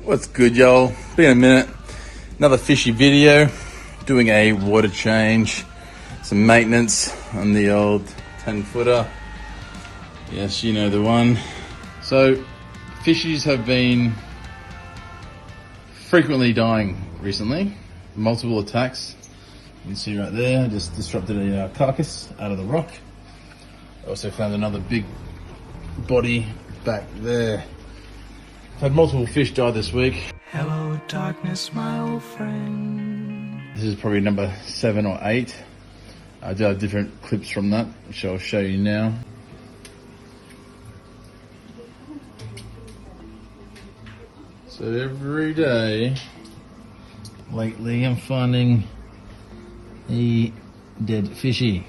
What's good, y'all? Been a minute. Another fishy video. Doing a water change, some maintenance on the old 10-footer. Yes, you know the one. So, fishies have been frequently dying recently. Multiple attacks. You can see right there, just disrupted a carcass out of the rock. I also found another big body back there. I've had multiple fish die this week. Hello darkness, my old friend. This is probably number 7 or 8. I do have different clips from that, which I'll show you now. So every day, lately I'm finding a dead fishy.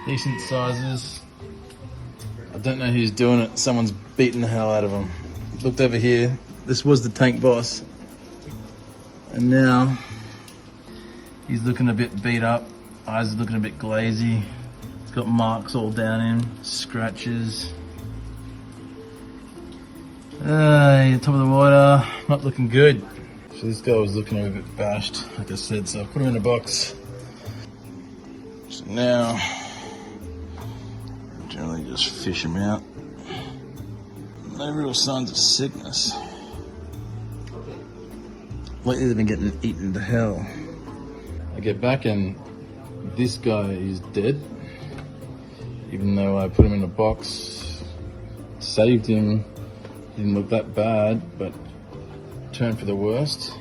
Decent sizes. I don't know who's doing it. Someone's beating the hell out of them. Looked over here. This was the tank boss. And now he's looking a bit beat up. Eyes are looking a bit glazy. He's got marks all down him. Scratches. Top of the water. Not looking good. So this guy was looking a bit bashed, like I said. So I put him in a box. So now I generally just fish him out. No real signs of sickness. Lately they've been getting eaten to hell. I get back and this guy is dead. Even though I put him in a box, saved him, didn't look that bad, but turned for the worst.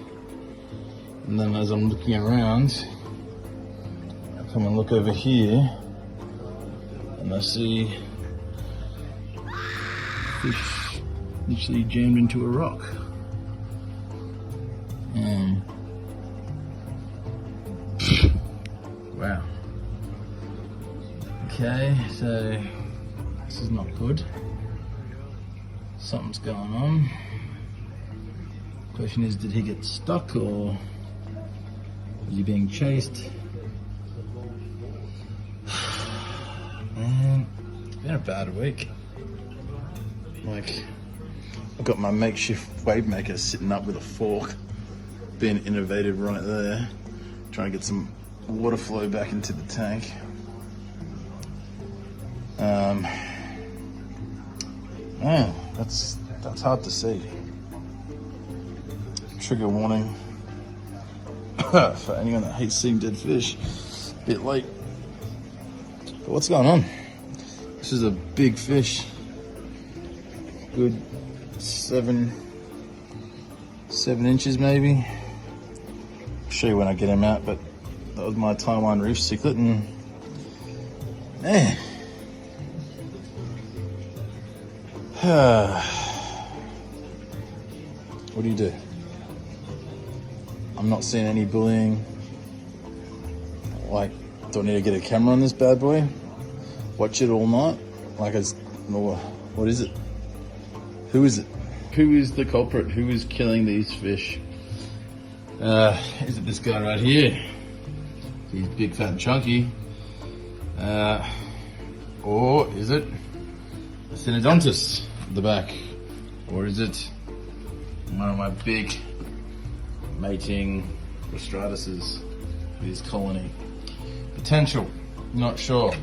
And then as I'm looking around, I come and look over here and I see fish literally jammed into a rock. Wow. Okay, so this is not good. Something's going on. Question is, did he get stuck or is he being chased? Man, it's been a bad week. Like, I've got my makeshift wave maker sitting up with a fork, being innovative right there, trying to get some water flow back into the tank. Man, that's hard to see. Trigger warning for anyone that hates seeing dead fish. A bit late. But what's going on? This is a big fish. Good 7 inches maybe. I'll show you when I get him out, but that was my Taiwan reef cichlid, and man. What do you do? I'm not seeing any bullying. Like, do I need to get a camera on this bad boy? Watch it all night? Like, what is it? Who is it? Who is the culprit? Who is killing these fish? Is it this guy right here? He's big, fat, and chunky. Or is it a synodontus at the back? Or is it one of my big mating Rostratuses with his colony? Potential, not sure.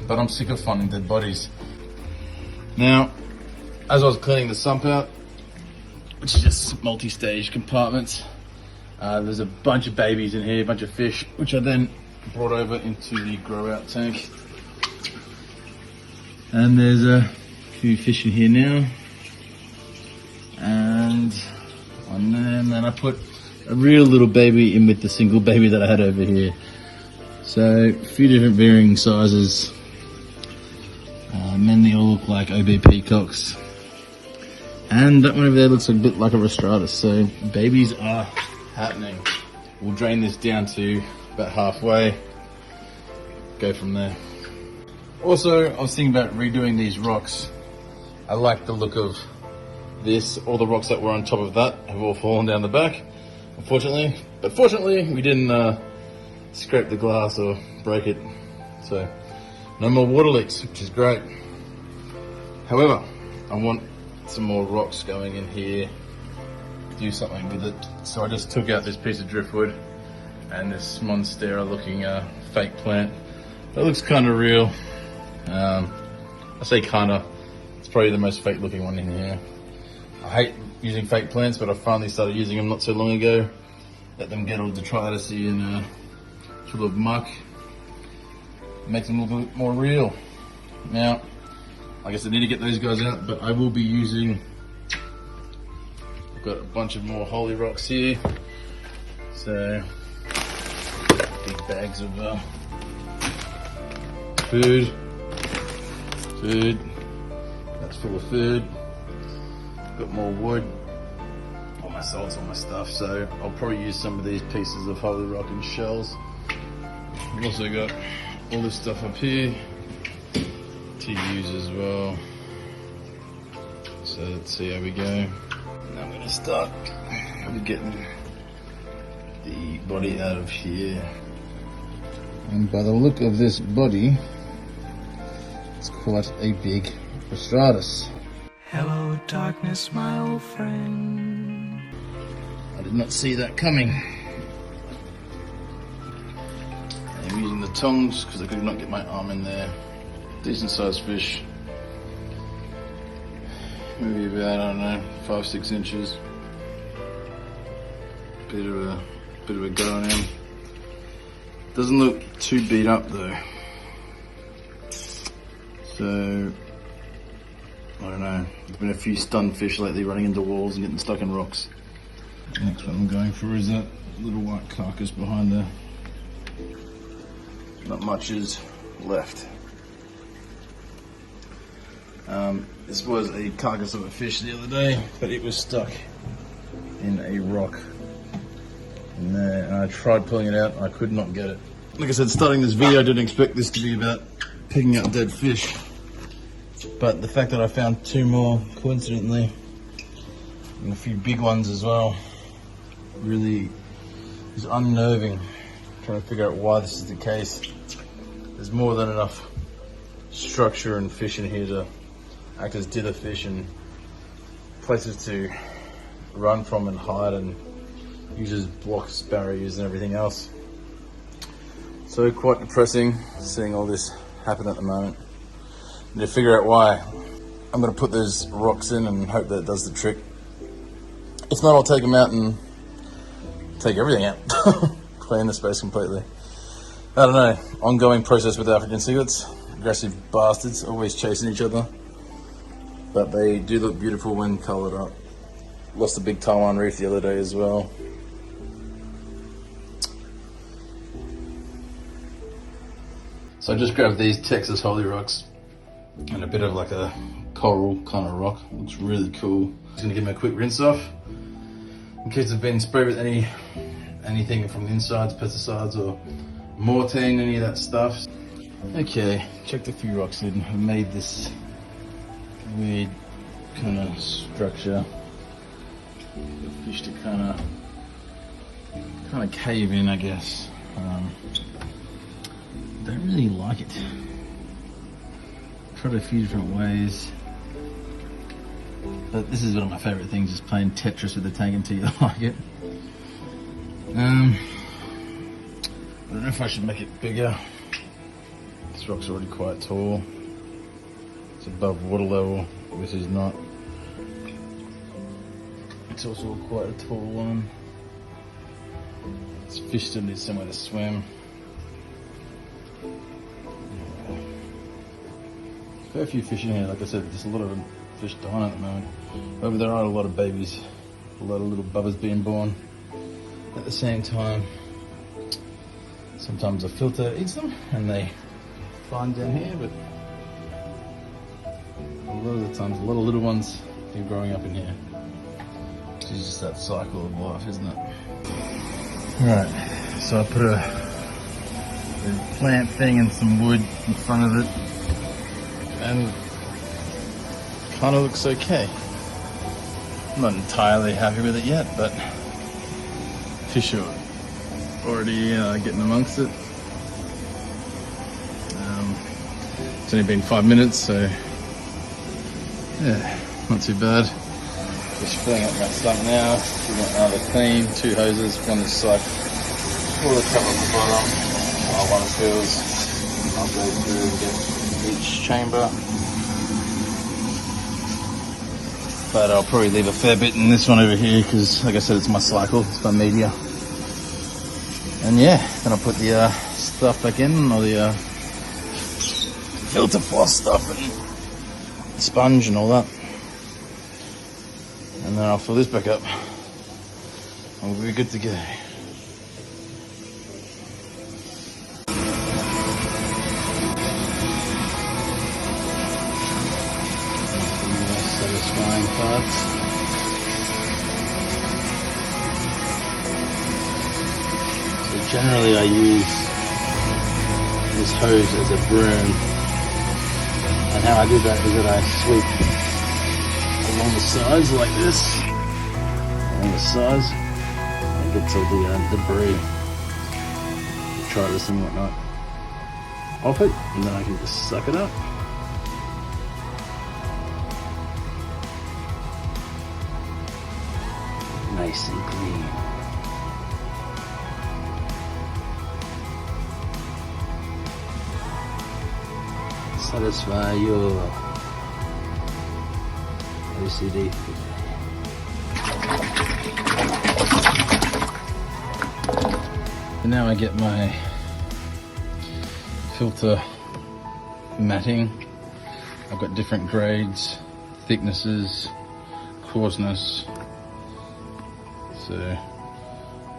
But I'm sick of finding dead bodies. Now, as I was cleaning the sump out, which is just multi-stage compartments, there's a bunch of babies in here, a bunch of fish, which I then brought over into the grow out tank. And there's a few fish in here now. And on there, and then I put a real little baby in with the single baby that I had over here. So, a few different varying sizes. And then they all look like OB peacocks. And that one over there looks a bit like a Rostratus, so babies are happening. We'll drain this down to about halfway, go from there. Also, I was thinking about redoing these rocks. I like the look of this. All the rocks that were on top of that have all fallen down the back, unfortunately. But fortunately, we didn't scrape the glass or break it. So, no more water leaks, which is great. However, I want some more rocks going in here do something with it. So I just took out this piece of driftwood and this monstera looking fake plant. That looks kind of real. I say kind of, it's probably the most fake looking one in here. I hate using fake plants, but I finally started using them not so long ago. Let them get all detritusy and full of muck. Makes them look a bit more real. Now, I guess I need to get those guys out, but I will be using, I've got a bunch of more holy rocks here. So, big bags of food. That's full of food. Got more wood. All my salts, all my stuff. So I'll probably use some of these pieces of holy rock and shells. I've also got all this stuff up here to use as well. So let's see how we go. Now I'm gonna start with getting the body out of here. And by the look of this body, it's quite a big Rostratus. Hello, darkness, my old friend. I did not see that coming. I'm using the tongs because I could not get my arm in there. Decent sized fish. Maybe about, I don't know, 5-6 inches. Bit of a go on him. Doesn't look too beat up though. So, I don't know. There's been a few stunned fish lately running into walls and getting stuck in rocks. Next one I'm going for is that little white carcass behind there. Not much is left. This was a carcass of a fish the other day, but it was stuck in a rock in there, and I tried pulling it out and I could not get it. Like I said, starting this video, I didn't expect this to be about picking up dead fish, but the fact that I found 2 more coincidentally and a few big ones as well really is unnerving. Trying to figure out why this is the case. There's more than enough structure and fish in here to act as dither fish and places to run from and hide and use as blocks, barriers and everything else. So quite depressing seeing all this happen at the moment. Need to figure out why. I'm going to put those rocks in and hope that it does the trick. If not, I'll take them out and take everything out. Clean the space completely. I don't know, ongoing process with African cichlids. Aggressive bastards, always chasing each other. But they do look beautiful when coloured up. Lost a big Taiwan reef the other day as well. So I just grabbed these Texas holy rocks and a bit of like a coral kind of rock. Looks really cool. Just gonna give them a quick rinse off in case they've been sprayed with anything from the insides, pesticides or Mortane, any of that stuff. Okay, checked a few rocks in. I've made this weird kind of structure for the fish to kind of cave in, I guess. Don't really like it. Tried a few different ways, but this is one of my favourite things, just playing Tetris with the tank until you like it. I don't know if I should make it bigger. This rock's already quite tall. It's above water level, this is not. It's also quite a tall one. This fish still needs somewhere to swim. Fair few fish in here, like I said, there's a lot of fish dying at the moment. However, there are a lot of babies, a lot of little bubbers being born at the same time. Sometimes a filter eats them and they find down here, but a lot of the times, a lot of little ones are growing up in here. It's just that cycle of life, isn't it? Alright, so I put a plant thing and some wood in front of it, and kind of looks okay. I'm not entirely happy with it yet, but fish are already getting amongst it. It's only been 5 minutes, so yeah, not too bad. Just filling up my sump now. We've got another clean, 2 hoses, one this side, all the cover at the bottom. While one fills, I'll go through and get each chamber. But I'll probably leave a fair bit in this one over here because, like I said, it's my cycle, it's my media. And yeah, then I'll put the stuff back in, or the filter floss stuff and sponge and all that. And then I'll fill this back up and we'll be good to go. Satisfying parts. So generally I use this hose as a broom, and how I do that is that I sweep along the sides like this, along the sides, and get to the debris, detritus and whatnot off it, and then I can just suck it up. Nice and clean. Satisfy your OCD. And now I get my filter matting. I've got different grades, thicknesses, coarseness. So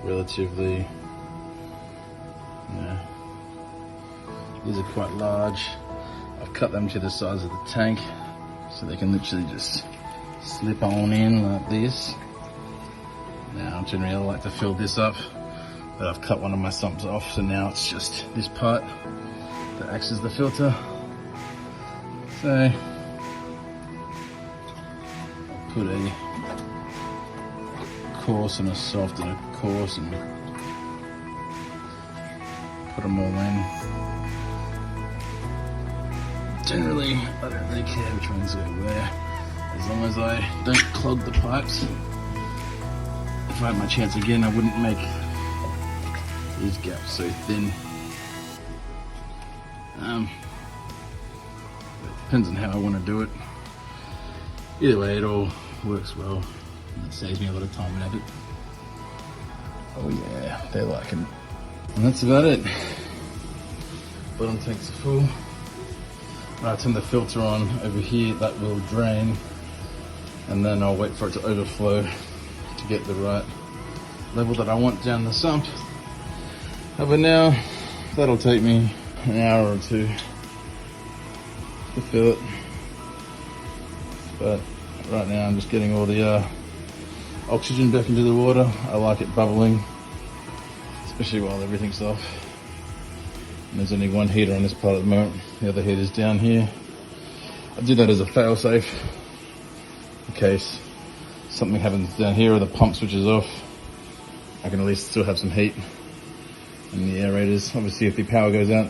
relatively, these are quite large. I've cut them to the size of the tank so they can literally just slip on in like this. Now generally I like to fill this up, but I've cut one of my sumps off, so now it's just this part that acts as the filter. So I'll put a coarse and a soft and a coarse and put them all in. Generally, I don't really care which ones go where, as long as I don't clog the pipes. If I had my chance again, I wouldn't make these gaps so thin. It depends on how I want to do it. Either way, it all works well. It saves me a lot of time and effort. Oh yeah, they're liking it. And that's about it. Bottom tank's full. When I turn the filter on over here, that will drain. And then I'll wait for it to overflow to get the right level that I want down the sump. But now, that'll take me an hour or two to fill it. But right now I'm just getting all the oxygen back into the water. I like it bubbling, especially while everything's off. And there's only one heater on this part at the moment. The other heater's down here. I do that as a fail-safe in case something happens down here or the pump switches off. I can at least still have some heat in the aerators. Obviously if the power goes out,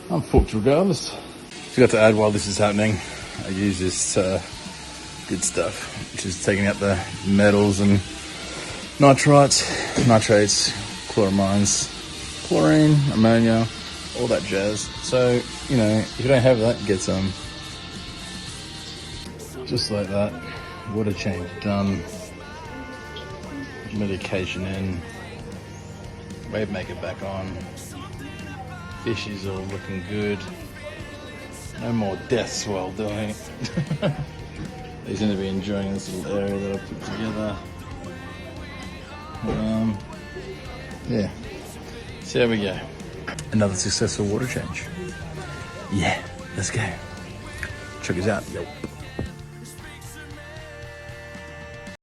I'm fucked regardless. Forgot to add while this is happening, I use this good stuff, which is taking out the metals and nitrites, chloramines, chlorine, ammonia, all that jazz. So, you know, if you don't have that, get some. Just like that. Water change done. Medication in. Wave maker back on. Fishies all looking good. No more deaths while doing it. He's going to be enjoying this little area that I put together. Yeah. So there we go. Another successful water change. Yeah, let's go. Check us out. Yo.